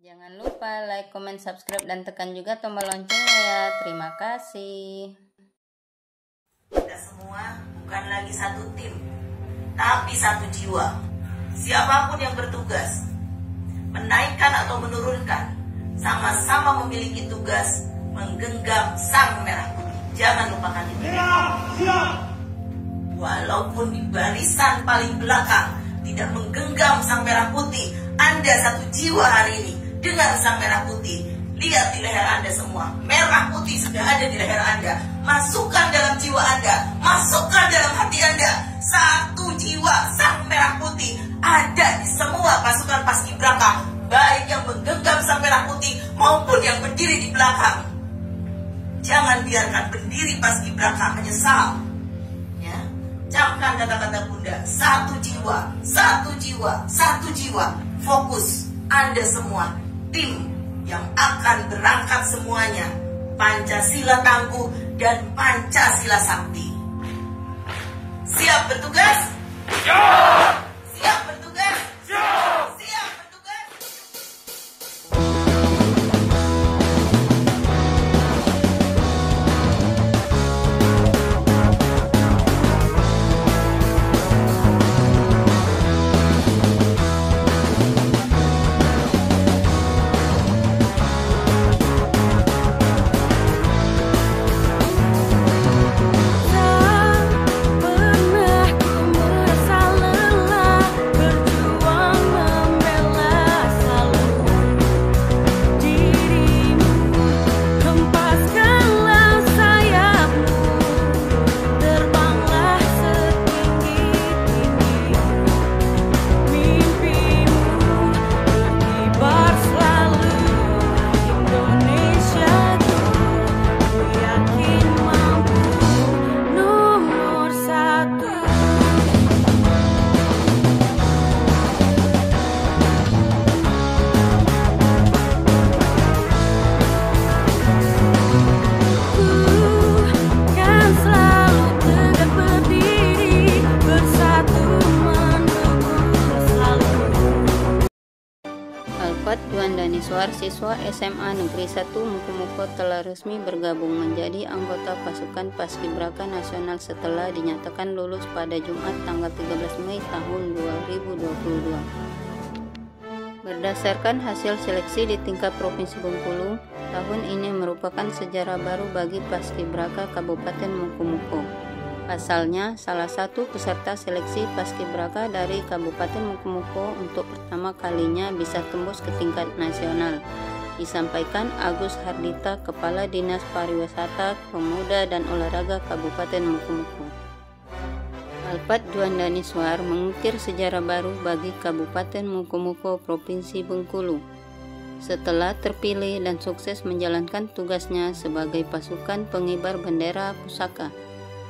Jangan lupa like, comment, subscribe, dan tekan juga tombol loncengnya ya. Terima kasih. Kita semua bukan lagi satu tim, tapi satu jiwa. Siapapun yang bertugas, menaikkan atau menurunkan, sama-sama memiliki tugas menggenggam sang merah putih. Jangan lupakan ini. Walaupun di barisan paling belakang tidak menggenggam sang merah putih, Anda satu jiwa hari ini dengan sang merah putih. Lihat di leher Anda semua, merah putih sudah ada di leher Anda. Masukkan dalam jiwa Anda, masukkan dalam hati Anda. Satu jiwa sang merah putih ada di semua pasukan paskibraka, baik yang menggenggam sang merah putih maupun yang berdiri di belakang. Jangan biarkan pendiri paskibraka menyesal. Ya, camkan kata-kata Bunda. Satu jiwa, satu jiwa, satu jiwa. Fokus Anda semua, tim yang akan berangkat semuanya. Pancasila tangguh dan Pancasila sakti. Siap bertugas? Siap! Siap bertugas? Siap! Siap bertugas? Alfat Djuandaniswar, siswa SMA Negeri 1 Mukomuko telah resmi bergabung menjadi anggota pasukan Paskibraka Nasional setelah dinyatakan lulus pada Jumat tanggal 13 Mei tahun 2022. Berdasarkan hasil seleksi di tingkat Provinsi Bengkulu, tahun ini merupakan sejarah baru bagi Paskibraka Kabupaten Mukomuko. Pasalnya, salah satu peserta seleksi Paskibraka dari Kabupaten Mukomuko untuk pertama kalinya bisa tembus ke tingkat nasional, disampaikan Agus Hardita, Kepala Dinas Pariwisata, Pemuda dan Olahraga Kabupaten Mukomuko. Alfat Djuandaniswar mengukir sejarah baru bagi Kabupaten Mukomuko, Provinsi Bengkulu, setelah terpilih dan sukses menjalankan tugasnya sebagai pasukan pengibar bendera pusaka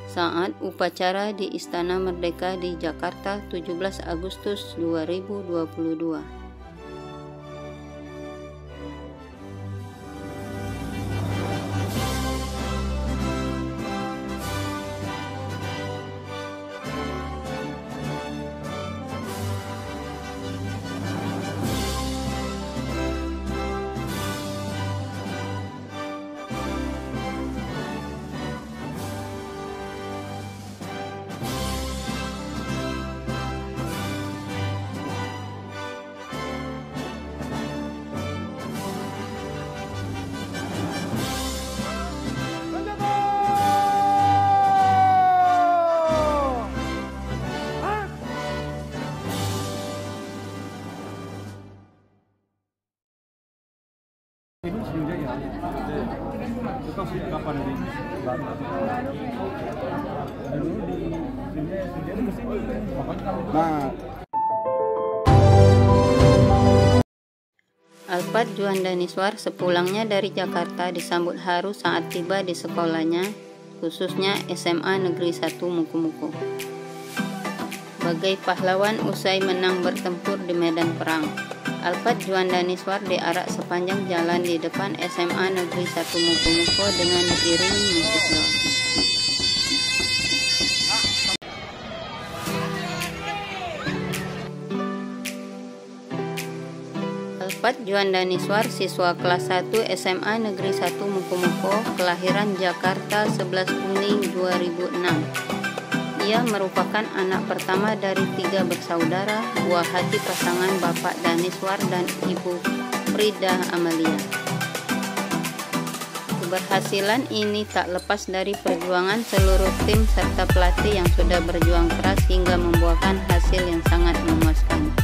saat upacara di Istana Merdeka di Jakarta 17 Agustus 2022. Alfat Djuandaniswar sepulangnya dari Jakarta disambut haru saat tiba di sekolahnya, khususnya SMA Negeri 1 Mukomuko. Bagai pahlawan usai menang bertempur di medan perang, Alfat Djuandaniswar diarak sepanjang jalan di depan SMA Negeri 1 Mukomuko dengan diiringi musik rock. Alfat Juanda Niswar, siswa kelas 1 SMA Negeri 1 Mukomuko, kelahiran Jakarta 11 Juni 2006. Ia merupakan anak pertama dari 3 bersaudara, buah hati pasangan Bapak Daniswar dan Ibu Frida Amalia. Keberhasilan ini tak lepas dari perjuangan seluruh tim serta pelatih yang sudah berjuang keras hingga membuahkan hasil yang sangat memuaskan.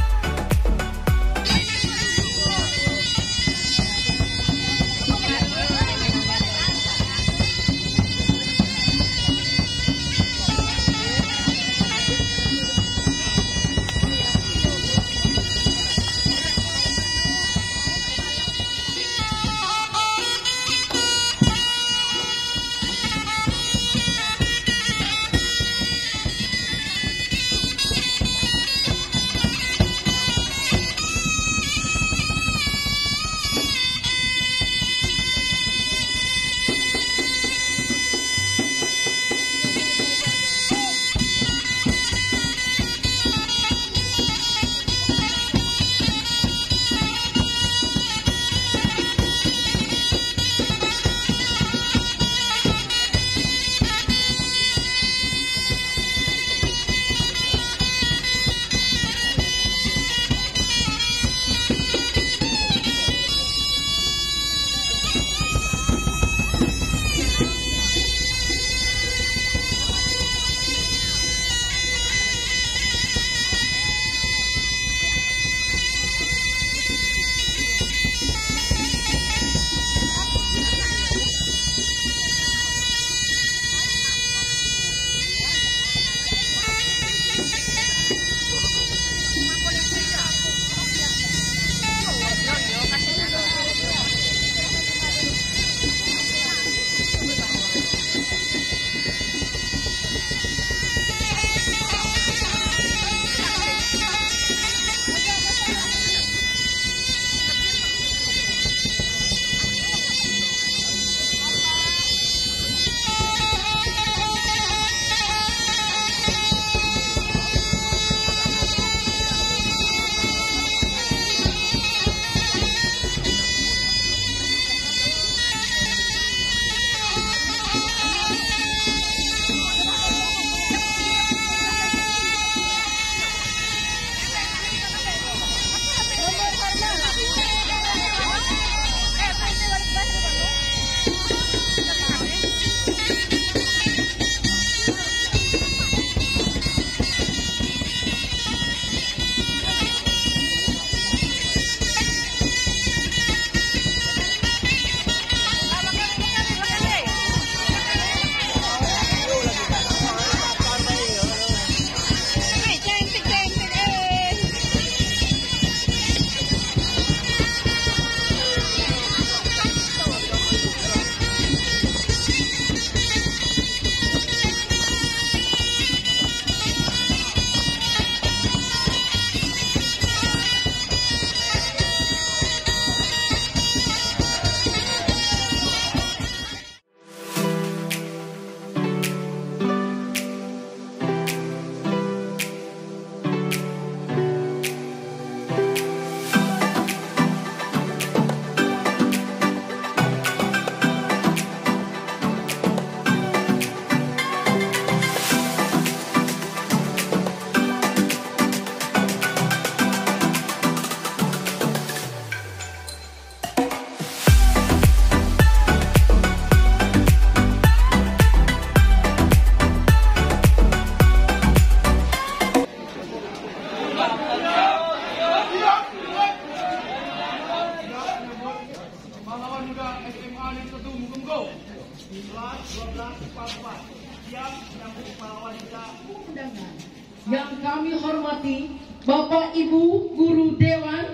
Yang kami hormati Bapak Ibu Guru Dewan,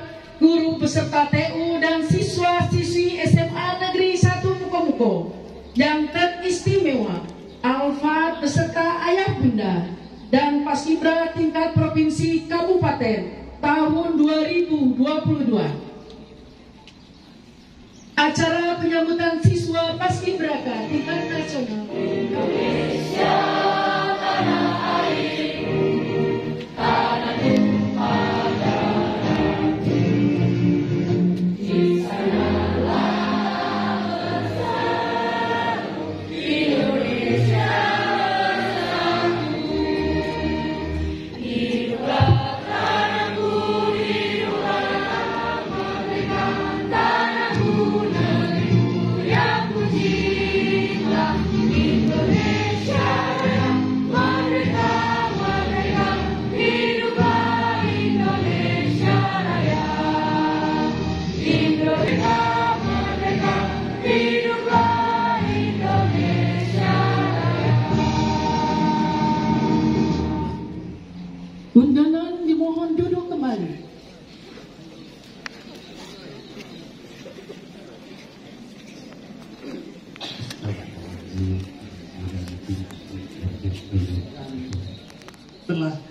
Guru peserta TU dan siswa-siswi SMA Negeri 1 Mukomuko. Yang teristimewa Alfat beserta ayah bunda dan Paskibra tingkat Provinsi Kabupaten tahun 2022. Acara penyambutan siswa Paskibraka tingkat nasional Indonesia tanah airku, tanah tumpah darahku. Undangan dimohon duduk kembali. Telah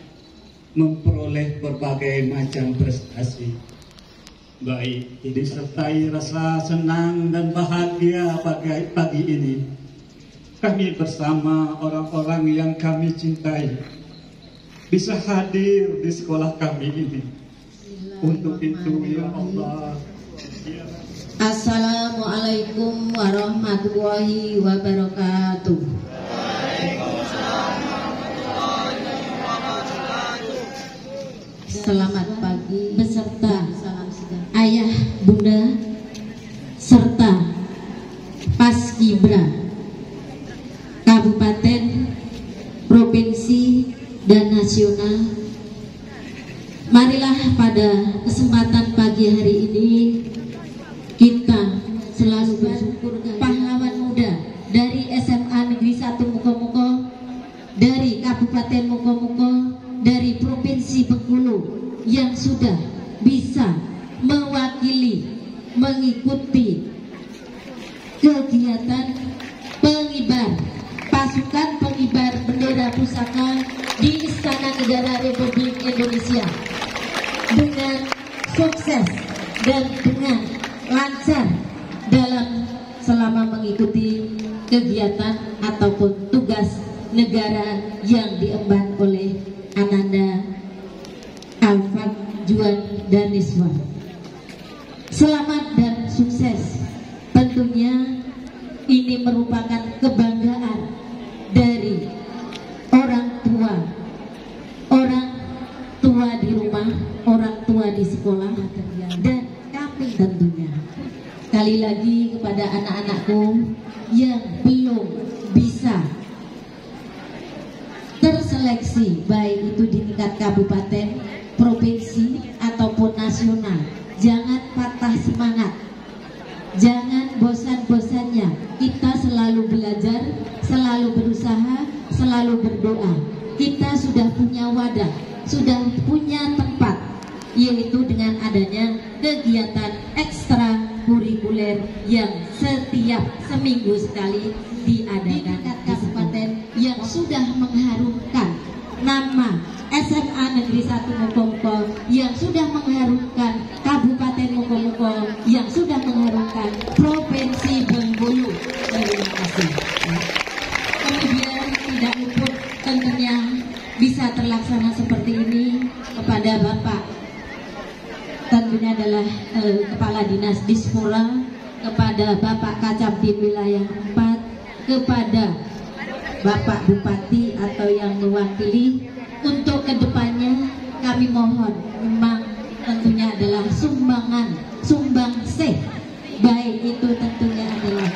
memperoleh berbagai macam prestasi, baik disertai rasa senang dan bahagia pagi ini. Kami bersama orang-orang yang kami cintai bisa hadir di sekolah kami ini. Untuk itu ya Allah. Assalamualaikum warahmatullahi wabarakatuh. Selamat pagi beserta ayah, bunda, serta Paskibra Kabupaten, Provinsi, dan Nasional. Marilah pada kesempatan pagi hari ini kita selalu bersyukur pahlawan muda dari SMA Negeri 1 Mukomuko, dari Kabupaten Mukomuko, dari Provinsi Bengkulu yang sudah bisa mewakili mengikuti kegiatan pengibar pasukan pengibar bendera pusaka di Istana Negara Republik Indonesia dengan sukses dan dengan lancar dalam selama mengikuti kegiatan ataupun tugas negara yang diemban oleh Ananda Alfat Juan Daniswar. Selamat dan sukses. Tentunya ini merupakan kebanggaan dari orang tua di rumah, orang tua di sekolah, dan kami tentunya. Sekali lagi kepada anak-anakku yang belum bisa terseleksi, baik itu di tingkat kabupaten, provinsi, ataupun nasional, jangan patah semangat. Jangan bosan-bosannya, kita selalu belajar, selalu berusaha, selalu berdoa. Kita sudah punya wadah, sudah punya tempat, yaitu dengan adanya kegiatan ekstrakurikuler yang setiap seminggu sekali diadakan di kabupaten yang sudah mengharumkan nama SMA Negeri 1 Mukomuko, yang sudah mengharumkan Kabupaten Mukomuko, yang sudah mengharumkan Provinsi Bengkulu. Terima kasih. Kemudian tidak luput tentunya bisa terlaksana seperti ini kepada Bapak, tentunya adalah Kepala Dinas Dispora, kepada Bapak Kacamtin Wilayah 4, kepada Bapak Bupati atau yang mewakili. Untuk kedepannya kami mohon, memang tentunya adalah sumbangsih, baik itu tentunya adalah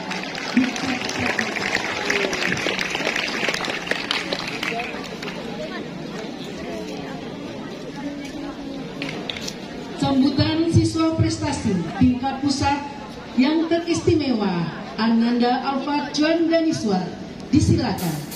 Sambutan siswa prestasi tingkat pusat yang teristimewa Ananda Alfat Juan Daniswar, disilakan.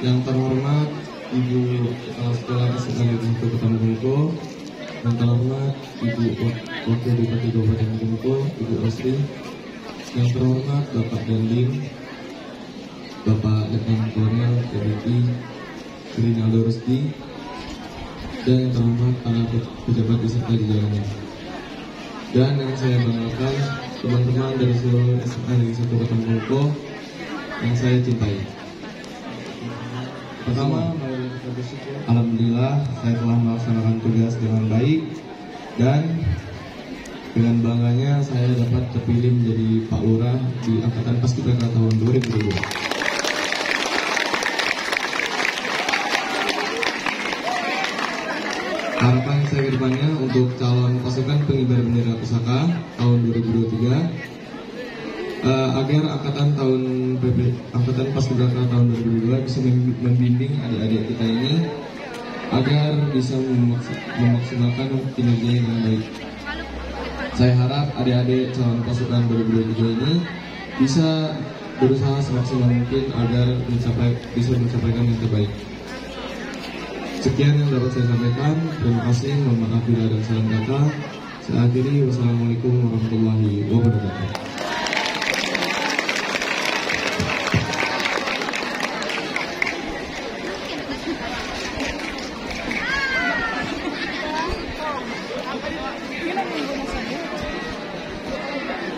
Yang terhormat Ibu Kepala Sekolah SMA Negeri 1 Kota Mukomuko, yang terhormat Ibu Wakil Bupati Kabupaten Mukomuko, Ibu Rosli, yang terhormat Bapak Dandim, Bapak Letnan Kolonel TNI Rinaldo Rusdi, dan yang terhormat para pejabat beserta di jalannya. Dan yang saya banggakan teman-teman dari seluruh SMA Negeri 1 Kota Mukomuko yang saya cintai. Pertama, alhamdulillah saya telah melaksanakan tugas dengan baik, dan dengan bangganya saya dapat terpilih menjadi Pak Lurah di Angkatan Paskibraka tahun 2022. Harapan saya ke depannya untuk calon pasukan pengibar bendera pusaka tahun 2023 agar angkatan Paskibraka tahun 2022 bisa membimbing adik-adik kita ini agar bisa memaksimalkan kinerja yang baik. Saya harap adik-adik calon pasukan 2023 ini bisa berusaha semaksimal mungkin agar bisa mencapaikan yang terbaik. Sekian yang dapat saya sampaikan. Terima kasih. Mohon maaf bila ada salah kata. Saya akhiri. Wassalamualaikum warahmatullahi wabarakatuh.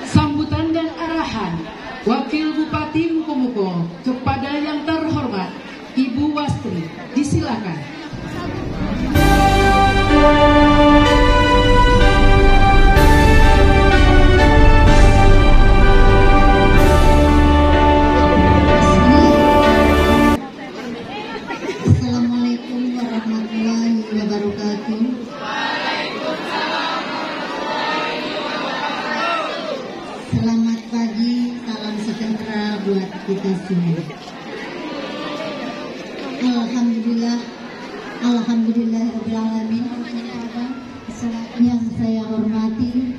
Sambutan dan arahan Wakil Bupati Mukomuko kepada yang terhormat Ibu Wastri, disilakan. Assalamualaikum warahmatullahi wabarakatuh. Selamat pagi, salam sejahtera buat kita semua. Alhamdulillahirrahmanirrahim. Yang saya hormati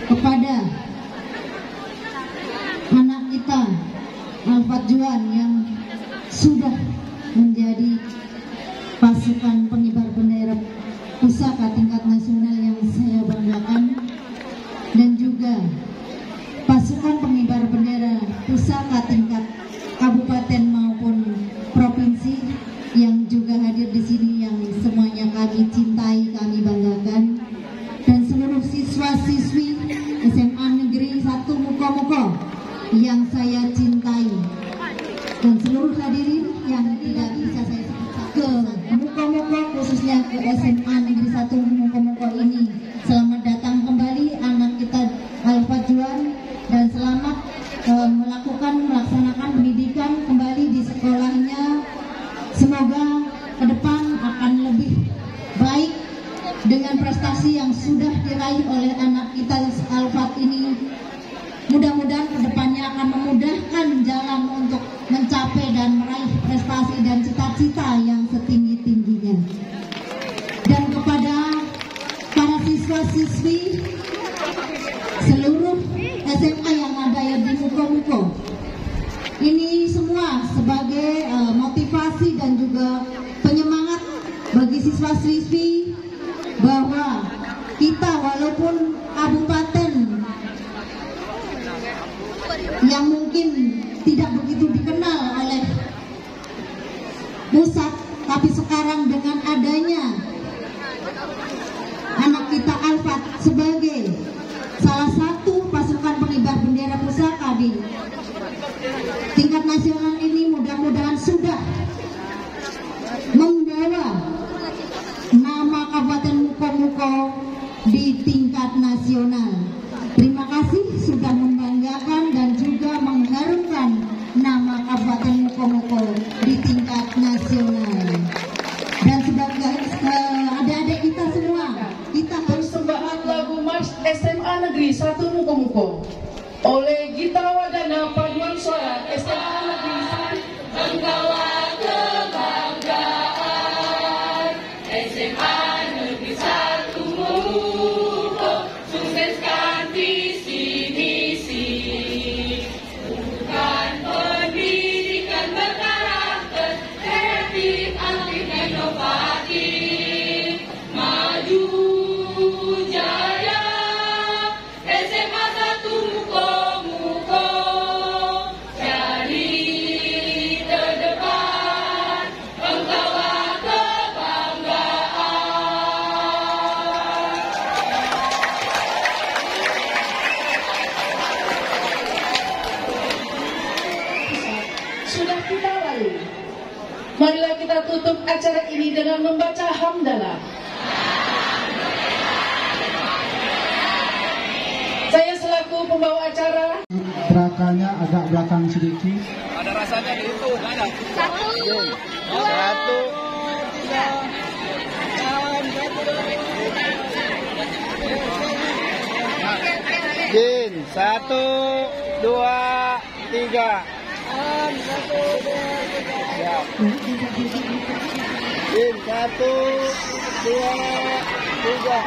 kepada anak kita Alfat Juan yang sudah menjadi pasukan pengibar bendera pusaka tingkat nasional yang saya banggakan, dan juga pasukan pengibar bendera pusaka tingkat kabupaten maupun provinsi yang juga hadir di sini, yang semuanya kami cintai, kami banggakan, dan seluruh siswa-siswi SMA Negeri 1 Mukomuko yang saya cintai, dan seluruh hadirin yang tidak bisa saya sebut ke Mukomuko, khususnya ke SMA Negeri 1 Mukomuko ini. Selamat datang kembali anak kita Alfat Juan, dan selamat melaksanakan pendidikan kembali di sekolahnya. Semoga ke depan akan lebih baik dengan prestasi yang sudah diraih oleh anak kita Alfat ini. Mudah-mudahan ke depannya akan memudahkan jalan untuk mencapai dan meraih prestasi dan cita-cita yang setinggi-tingginya. Dan kepada para siswa-siswi seluruh SMA yang ada di Mukomuko, ini semua sebagai motivasi dan juga penyemangat bagi siswa-siswi bahwa kita walaupun kabupaten yang mungkin tidak begitu dikenal oleh pusat, tapi sekarang dengan adanya anak kita Alfat sebagai salah satu pasukan pengibar bendera pusaka di tingkat nasional ini, mudah-mudahan sudah membawa nama Kabupaten Mukomuko di tingkat nasional. Terima kasih sudah membanggakan dan juga mengharumkan nama Kabupaten Mukomuko di tingkat nasional. Dan sebagai adik-adik kita semua, kita harus Persembahan lagu Mars SMA Negeri 1 Mukomuko oleh Gita Wadana Paduan Suara SMA Negeri 1. Membawa kebanggaan SMA Negeri 1 Mukomuko, sukseskan visi misi, bukan pendidikan berkarakter, kreatif, aktif, inovatif, maju jaya SMA 1 Mukomuko, jadi terdepan, membawa kebanggaan. Sudah kita lalui. Marilah kita tutup acara ini dengan membaca hamdalah. Saya selaku pembawa acara. Gerakannya agak belakang sedikit. Ada rasanya di itu, ada. 1, 2, 3. 1, 2, 3. Siap. 1, 2, 3.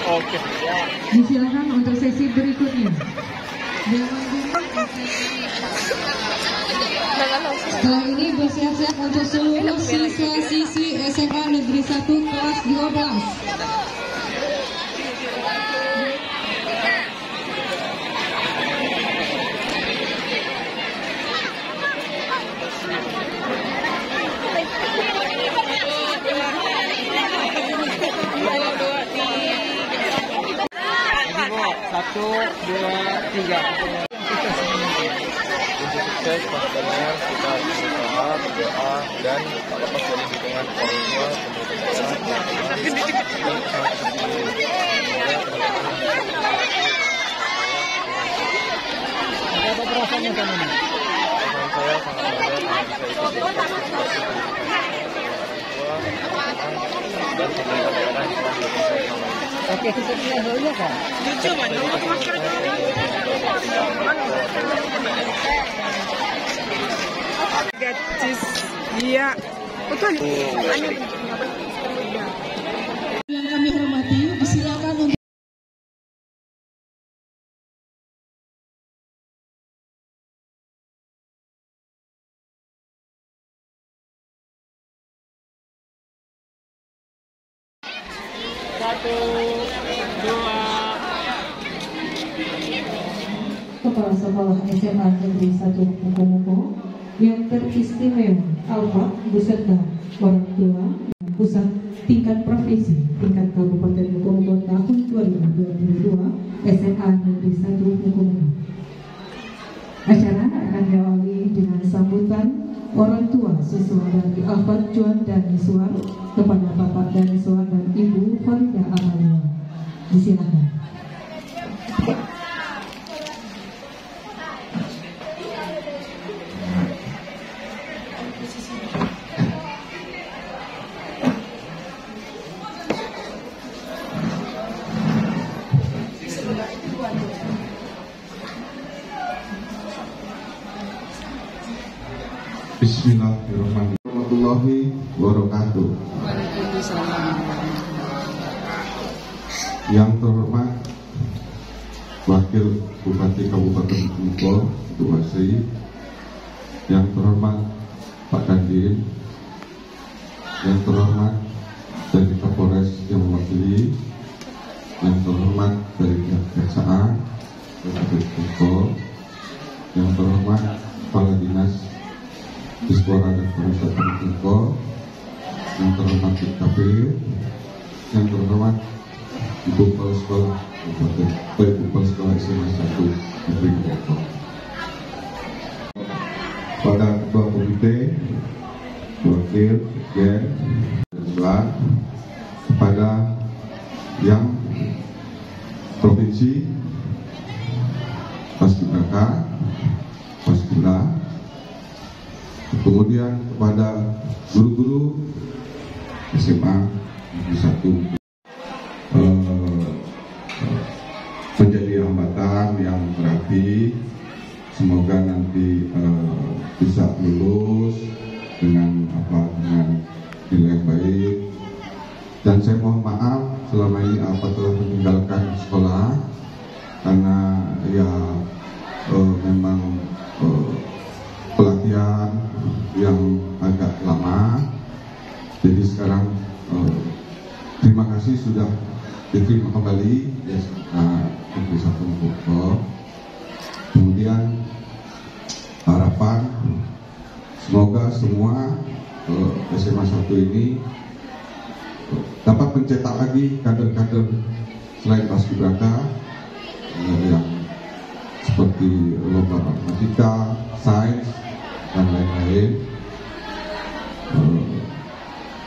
Oke, siap. Disilakan untuk sesi berikutnya. Setelah ini bersiap-siap untuk seluruh siswa-siswi SMA Negeri 1 kelas 12. Satu, dua, tiga. Sukses pastinya kita berusaha, berdoa dan tak lepas dari dukungan orang tua, Apa perasaannya sama ini? Saya sangat bangga karena bisa ikut di dan pembelajaran yang saya sama. Oke, kita levelnya kan? Iya, betul. Yang kami hormati, disilakan untuk Kepala Sekolah SMA Negeri 1 Mukomuko yang teristimewa Alfa beserta orang tua pusat tingkat provinsi tingkat Kabupaten Mukomuko tahun 2022 SMA Negeri 1 Mukomuko. Acara akan diawali dengan sambutan orang tua siswa dari Alfa Juan dan Miswar kepada Bapak dan Miswar dan Ibu Farida Amalia. Disilakan. Bismillahirrahmanirrahim. Warahmatullahi wabarakatuh. Yang terhormat Wakil Bupati Kabupaten Mukomuko, Ibu Wasri. Yang terhormat Pak Dandim. Yang terhormat dari Kapolres yang mewakili. Yang terhormat dari pihak kejaksaan Kabupaten Mukomuko. Yang terhormat Kepala Dinas Dispora dan Pariwisata Mukomuko, yang terhormat DKP, yang terhormat Ibu Kepala Sekolah Kabupaten, Ibu Kepala Sekolah SMA 1 Negeri Mukomuko, pada Ketua Komite, Wakil, Gen, dan kepada yang Provinsi, Paskibraka, Paskibra, kemudian kepada guru-guru SMA Negeri 1 menjadi hambatan yang berarti. Semoga nanti bisa lulus dengan nilai baik. Dan saya mohon maaf selama ini telah meninggalkan sekolah karena ya memang pelatihan yang agak lama. Jadi sekarang terima kasih sudah diterima kembali ya Negeri 1 Mukomuko. Kemudian harapan semoga semua SMA 1 ini dapat mencetak lagi kader-kader selain Paskibraka yang seperti lomba matematika, sains, dan lain-lain.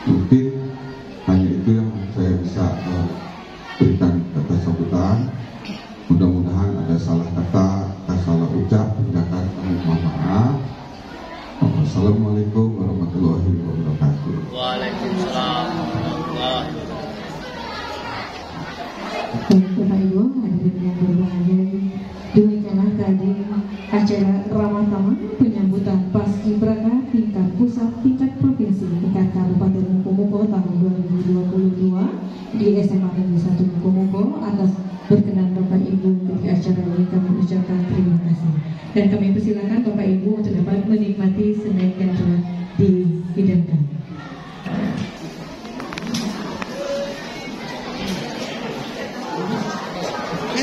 Mungkin hanya itu yang saya bisa berikan kata sambutan. Mudah-mudahan ada salah kata, salah ucap, tindakan, mohon maaf. Wassalamualaikum warahmatullahi wabarakatuh. Waalaikumsalam warahmatullahi wabarakatuh. Bapak Ibu, hadirin yang berbahagia,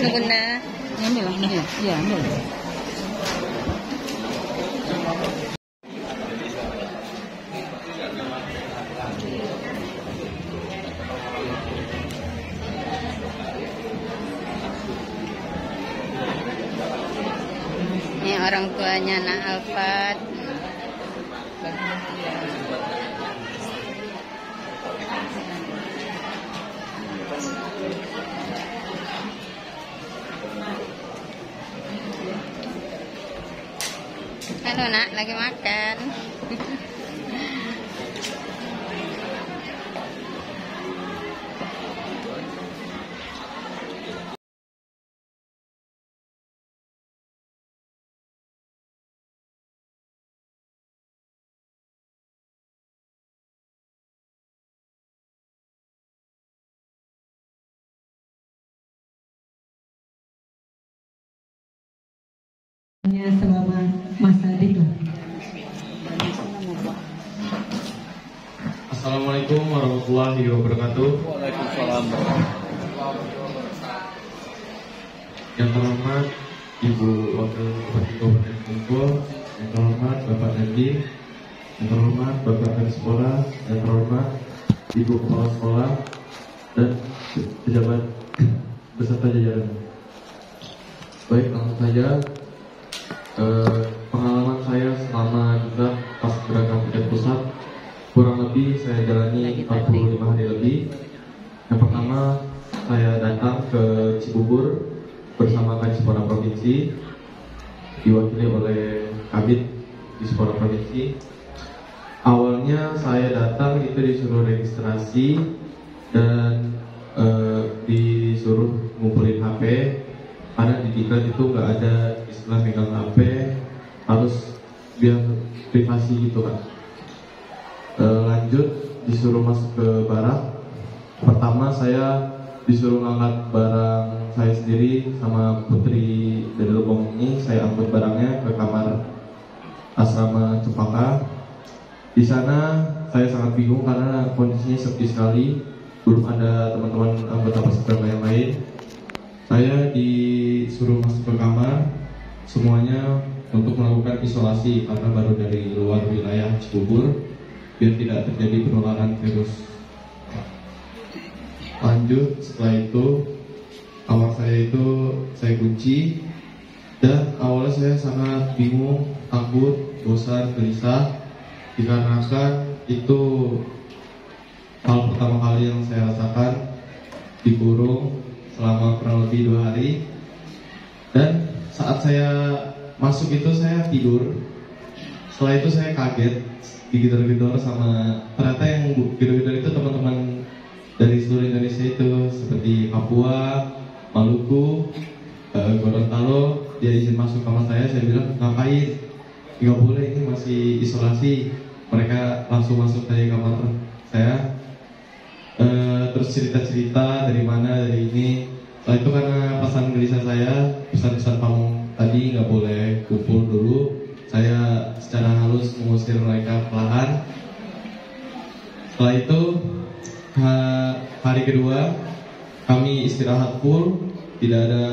Mana Bunda? Ambil lah, iya ambil. Ini orang tuanya Nak Alfat. Halo Nak, lagi makan. Selama masa diklat. Assalamualaikum warahmatullahi wabarakatuh. Waalaikumsalam. Yang terhormat Ibu Wakil Bupati Kabupaten Bengkulu, yang terhormat Bapak Nadi, yang terhormat Bapak Kadis Sekolah, yang terhormat Ibu Kepala Sekolah dan pejabat beserta jajaran. Baik, langsung saja. Pengalaman saya selama juga Paskibraka tingkat pusat kurang lebih saya jalani 45 hari lebih. Yang pertama, saya datang ke Cibubur bersama Kadisipora Provinsi, diwakili oleh Kabid Kadisipora Provinsi. Awalnya saya datang itu disuruh registrasi dan disuruh ngumpulin HP, karena di diklat itu nggak ada istilah megang HP, harus biar privasi gitu kan. Lanjut disuruh masuk ke barak. Pertama saya disuruh ngangkat barang saya sendiri sama Putri dari Lebong ini. Saya angkut barangnya ke kamar asrama Cempaka. Di sana saya sangat bingung karena kondisinya sepi sekali, belum ada teman-teman anggota Paskibraka yang lain. Saya disuruh masuk ke kamar semuanya untuk melakukan isolasi karena baru dari luar wilayah Cibubur, biar tidak terjadi penularan virus. Lanjut setelah itu kamar saya itu saya kunci, dan awalnya saya sangat bingung, takut, bosan, gelisah, dikarenakan itu hal pertama kali yang saya rasakan dikurung selama kurang lebih 2 hari. Dan saat saya masuk itu saya tidur. Setelah itu saya kaget, digedor-gedor sama, ternyata yang gedor-gedor itu teman-teman dari seluruh Indonesia itu, seperti Papua, Maluku, Gorontalo. Dia izin masuk kamar saya bilang ngapain? Nggak boleh, ini masih isolasi. Mereka langsung masuk dari kamar saya. Terus cerita-cerita dari mana, dari ini. Setelah itu karena pesan gelisah saya, pesan-pesan kamu tadi nggak boleh kumpul dulu, saya secara halus mengusir mereka perlahan. Setelah itu hari kedua kami istirahat full, tidak ada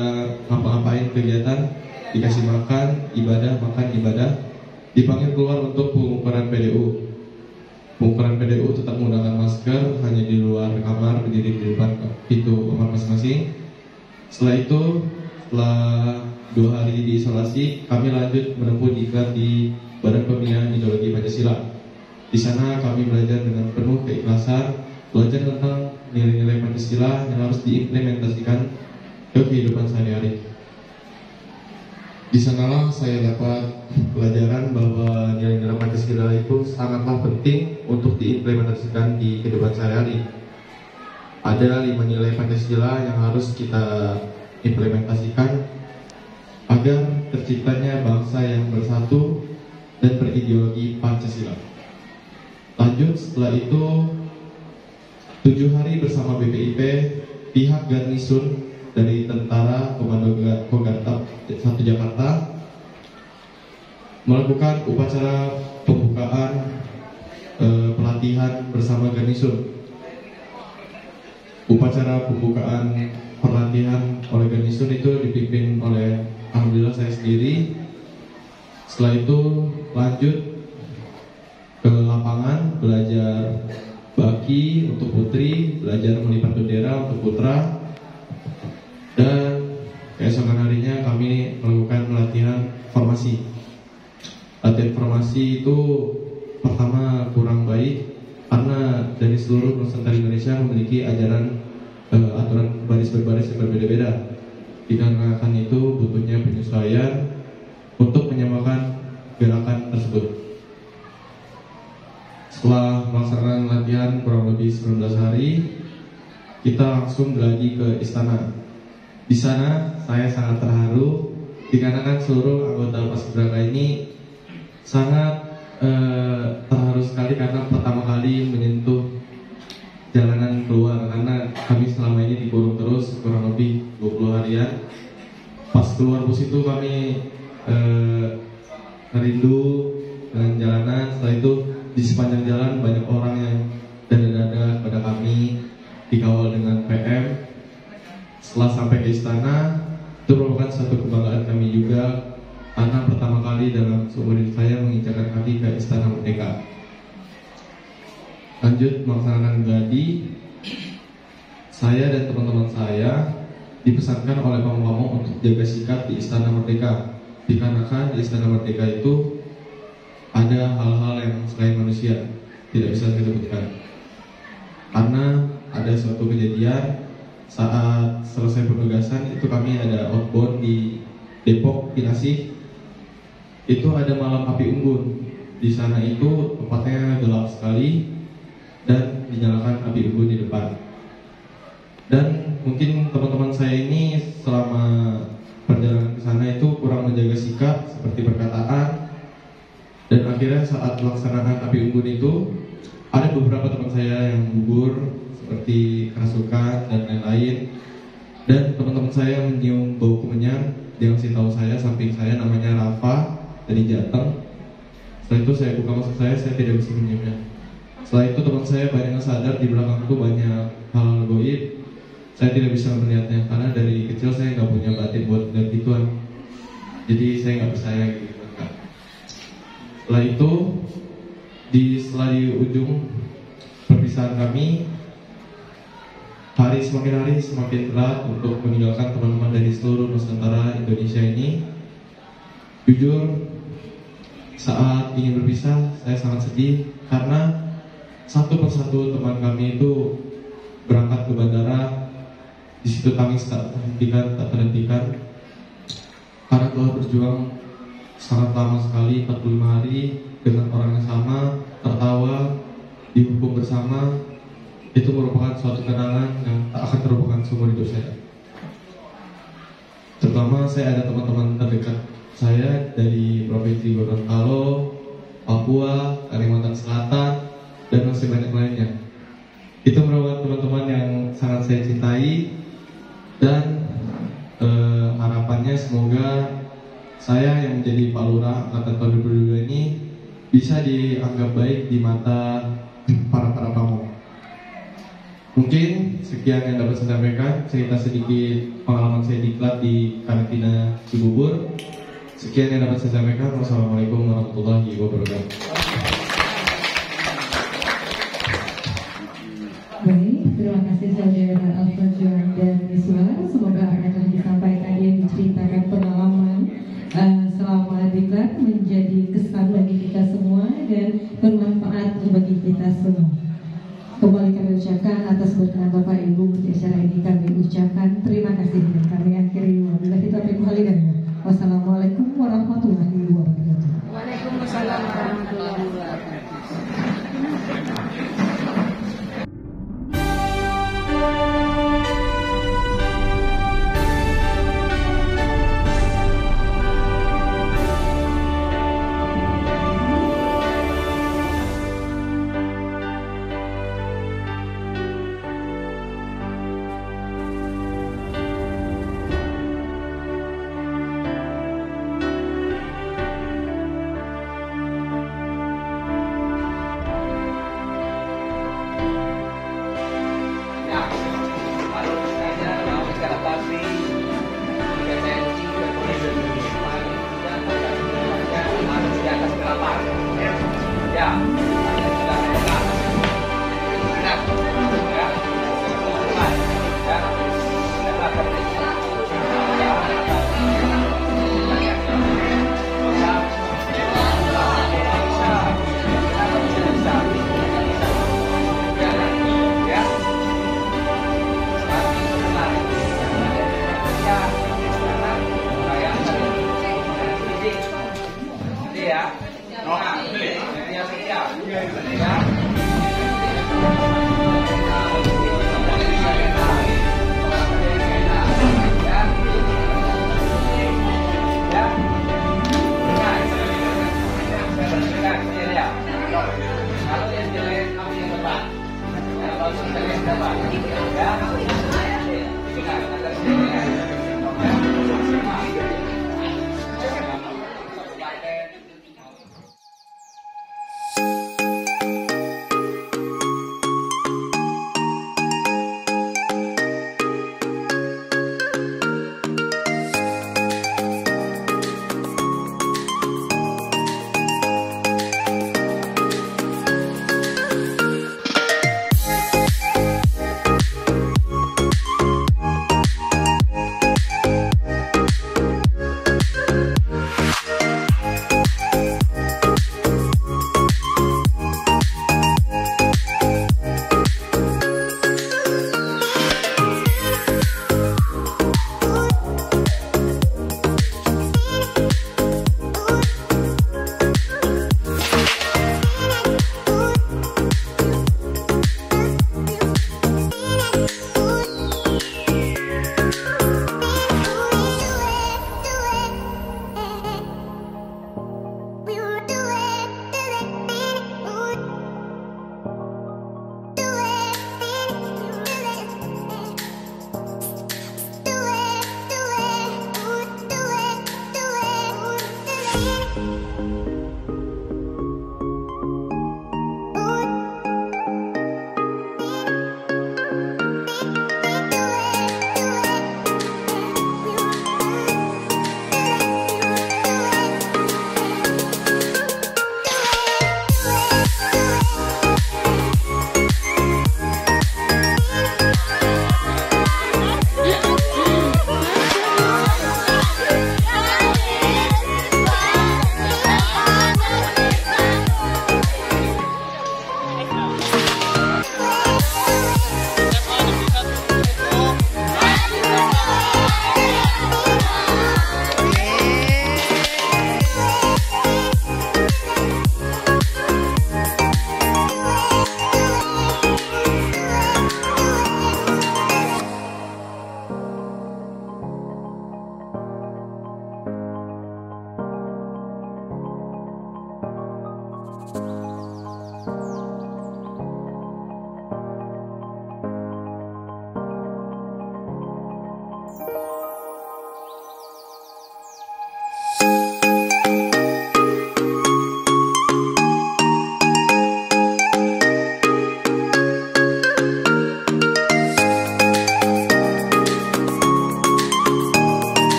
ngapa-ngapain kegiatan, dikasih makan, ibadah, makan, ibadah. Dipanggil keluar untuk pengukuran PDU. Pengukuran PDU tetap menggunakan masker, hanya di luar kamar, berdiri di depan pintu kamar masing-masing. Setelah itu, setelah 2 hari diisolasi, kami lanjut menempuh diklat di Badan Pembinaan Ideologi Pancasila. Di sana kami belajar dengan penuh keikhlasan, belajar tentang nilai-nilai Pancasila yang harus diimplementasikan ke kehidupan sehari-hari. Di sanalah saya dapat pelajaran bahwa nilai-nilai Pancasila itu sangatlah penting untuk diimplementasikan di kehidupan sehari-hari. Ada 5 nilai Pancasila yang harus kita implementasikan agar terciptanya bangsa yang bersatu dan berideologi Pancasila. Lanjut setelah itu 7 hari bersama BPIP, pihak garnisun dari Tentara Komando Kogartap 1 Jakarta melakukan upacara pembukaan pelatihan bersama garnisun. upacara pembukaan pelatihan oleh Garnisun itu dipimpin oleh alhamdulillah saya sendiri. Setelah itu lanjut ke lapangan, belajar baki untuk putri, belajar melipat bendera untuk putra, dan keesokan harinya kami melakukan latihan formasi. Latihan formasi itu pertama kurang baik karena dari seluruh Nusantara Indonesia memiliki ajaran aturan baris berbaris yang berbeda-beda. Dikarenakan itu butuhnya penyesuaian untuk menyamakan gerakan tersebut. Setelah melaksanakan latihan kurang lebih 19 hari, kita langsung berlari ke istana. Di sana saya sangat terharu dikarenakan seluruh anggota Paskibraka ini sangat terharu sekali karena pertama kali menyentuh jalanan keluar, karena kami selama ini dikurung terus kurang lebih 20 harian. Pas keluar bus itu kami rindu dengan jalanan. Setelah itu di sepanjang jalan banyak orang yang dada-dada pada kami, dikawal dengan PM. Setelah sampai ke istana, itu merupakan satu kebanggaan kami juga karena pertama kali dalam seumur hidup saya menginjakkan kaki ke Istana Merdeka. Lanjut melaksanakan gladi, saya dan teman-teman saya dipesankan oleh pamong-pamong untuk jaga sikap di Istana Merdeka. Dikarenakan di Istana Merdeka itu ada hal-hal yang selain manusia tidak bisa disebutkan. Karena ada suatu kejadian saat selesai penugasan itu kami ada outbound di Depok, Pinasih. Itu ada malam api unggun. Di sana itu tempatnya gelap sekali dan dinyalakan api unggun di depan. Dan mungkin teman-teman saya ini selama perjalanan ke sana itu kurang menjaga sikap seperti perkataan. Dan akhirnya saat melaksanakan api unggun itu ada beberapa teman saya yang gugur seperti kerasukan dan lain-lain. Dan teman-teman saya menyium bau kemenyan. Dia ngasih tahu saya, samping saya namanya Rafa dari Jateng. Setelah itu saya buka masker saya tidak bisa menyiumnya. Setelah itu teman saya banyak yang sadar di belakang itu banyak hal goib. Saya tidak bisa melihatnya karena dari kecil saya nggak punya batin buat melihat gituan. Jadi saya nggak percaya gitu. Setelah itu setelah di ujung perpisahan kami, hari semakin berat untuk meninggalkan teman-teman dari seluruh Nusantara Indonesia ini. Jujur, saat ingin berpisah, saya sangat sedih karena satu persatu teman kami itu berangkat ke bandara. Di situ tangis tak terhentikan karena telah berjuang sangat lama sekali, 45 hari dengan orang yang sama, tertawa, dihukum bersama. Itu merupakan suatu kenangan yang tak akan terlupakan seumur hidup saya. Terutama saya ada teman-teman terdekat saya dari Provinsi Gorontalo, Papua, Kalimantan Selatan, dan masih banyak lainnya. Itu merupakan teman-teman yang sangat saya cintai. Dan harapannya semoga saya yang menjadi Pak Lurah angkatan tahun 2022 ini bisa dianggap baik di mata para pamong. Mungkin sekian yang dapat saya sampaikan, cerita sedikit pengalaman saya diklat di karantina Cibubur. Sekian yang dapat saya sampaikan. Wassalamualaikum warahmatullahi wabarakatuh. Baik, terima kasih saudara Al-Fajr dan Miswa. Semoga apa yang telah disampaikan yang diceritakan pengalaman selama diklat menjadi kesan bagi kita semua dan bermanfaat bagi kita semua. Kembali kami ucapkan atas berkenan Bapak Ibu di acara ini kami ucapkan terima kasih dan kami akhiri wabillahi taufiq wal hidayah. Wassalamualaikum warahmatullahi wabarakatuh. Waalaikumsalam warahmatullahi wabarakatuh.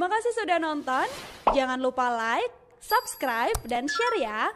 Terima kasih sudah nonton. Jangan lupa like, subscribe, dan share ya.